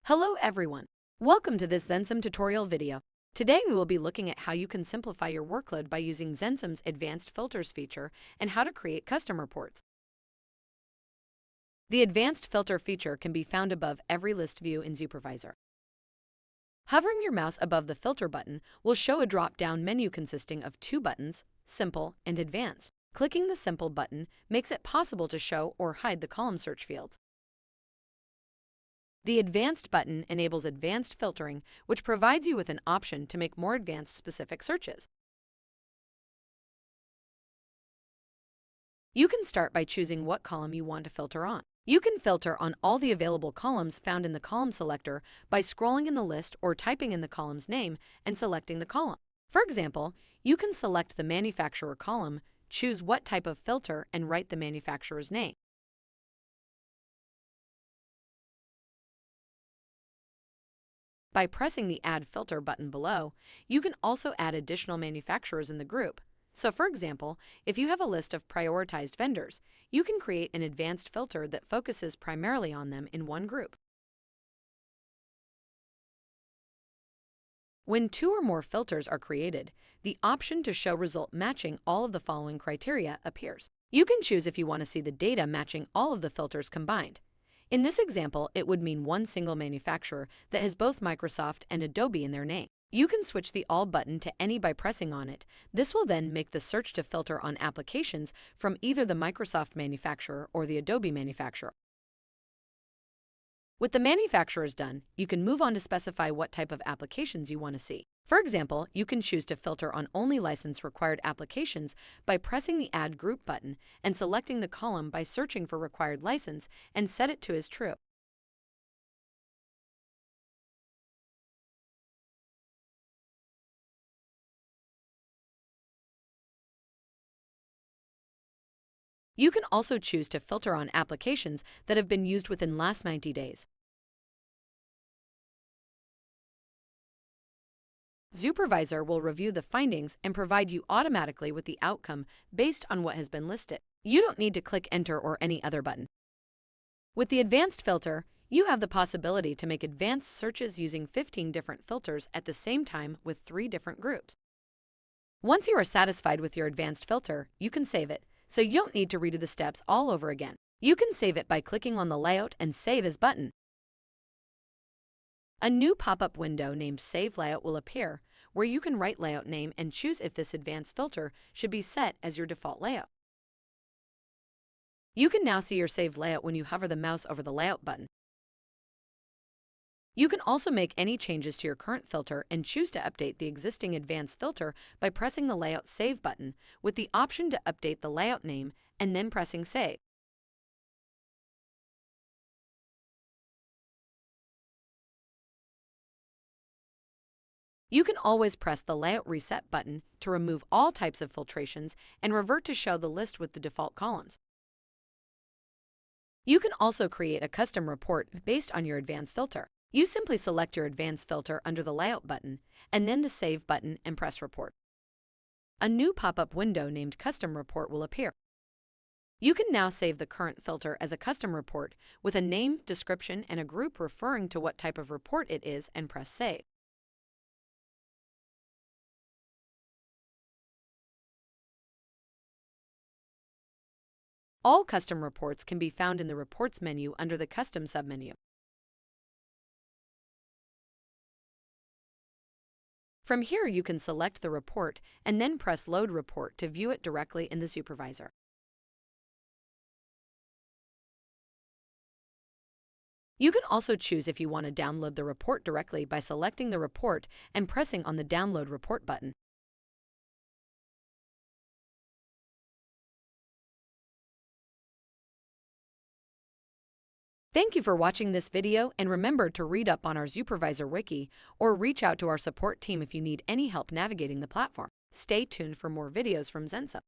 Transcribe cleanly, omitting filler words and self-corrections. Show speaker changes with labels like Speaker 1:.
Speaker 1: Hello everyone! Welcome to this Zensum tutorial video. Today we will be looking at how you can simplify your workload by using Zensum's Advanced Filters feature and how to create custom reports. The Advanced Filter feature can be found above every list view in Xupervisor. Hovering your mouse above the Filter button will show a drop-down menu consisting of two buttons, Simple and Advanced. Clicking the Simple button makes it possible to show or hide the column search fields. The Advanced button enables advanced filtering, which provides you with an option to make more advanced specific searches. You can start by choosing what column you want to filter on. You can filter on all the available columns found in the column selector by scrolling in the list or typing in the column's name and selecting the column. For example, you can select the manufacturer column, choose what type of filter, and write the manufacturer's name. By pressing the Add Filter button below, you can also add additional manufacturers in the group. So for example, if you have a list of prioritized vendors, you can create an advanced filter that focuses primarily on them in one group. When two or more filters are created, the option to show result matching all of the following criteria appears. You can choose if you want to see the data matching all of the filters combined. In this example, it would mean one single manufacturer that has both Microsoft and Adobe in their name. You can switch the All button to Any by pressing on it. This will then make the search to filter on applications from either the Microsoft manufacturer or the Adobe manufacturer. With the manufacturers done, you can move on to specify what type of applications you want to see. For example, you can choose to filter on only license-required applications by pressing the Add Group button and selecting the column by searching for required license and set it to as true. You can also choose to filter on applications that have been used within last 90 days. Xupervisor will review the findings and provide you automatically with the outcome based on what has been listed. You don't need to click Enter or any other button. With the Advanced Filter, you have the possibility to make advanced searches using 15 different filters at the same time with 3 different groups. Once you are satisfied with your Advanced Filter, you can save it, so you don't need to redo the steps all over again. You can save it by clicking on the Layout and Save As button. A new pop-up window named Save Layout will appear, where you can write layout name and choose if this advanced filter should be set as your default layout. You can now see your saved layout when you hover the mouse over the Layout button. You can also make any changes to your current filter and choose to update the existing advanced filter by pressing the Layout Save button with the option to update the layout name and then pressing Save. You can always press the Layout Reset button to remove all types of filtrations and revert to show the list with the default columns. You can also create a custom report based on your advanced filter. You simply select your advanced filter under the Layout button and then the Save button and press Report. A new pop-up window named Custom Report will appear. You can now save the current filter as a custom report with a name, description, and a group referring to what type of report it is and press Save. All custom reports can be found in the Reports menu under the Custom submenu. From here, you can select the report and then press Load Report to view it directly in the Xupervisor. You can also choose if you want to download the report directly by selecting the report and pressing on the Download Report button. Thank you for watching this video, and remember to read up on our Xupervisor wiki or reach out to our support team if you need any help navigating the platform. Stay tuned for more videos from Zensum.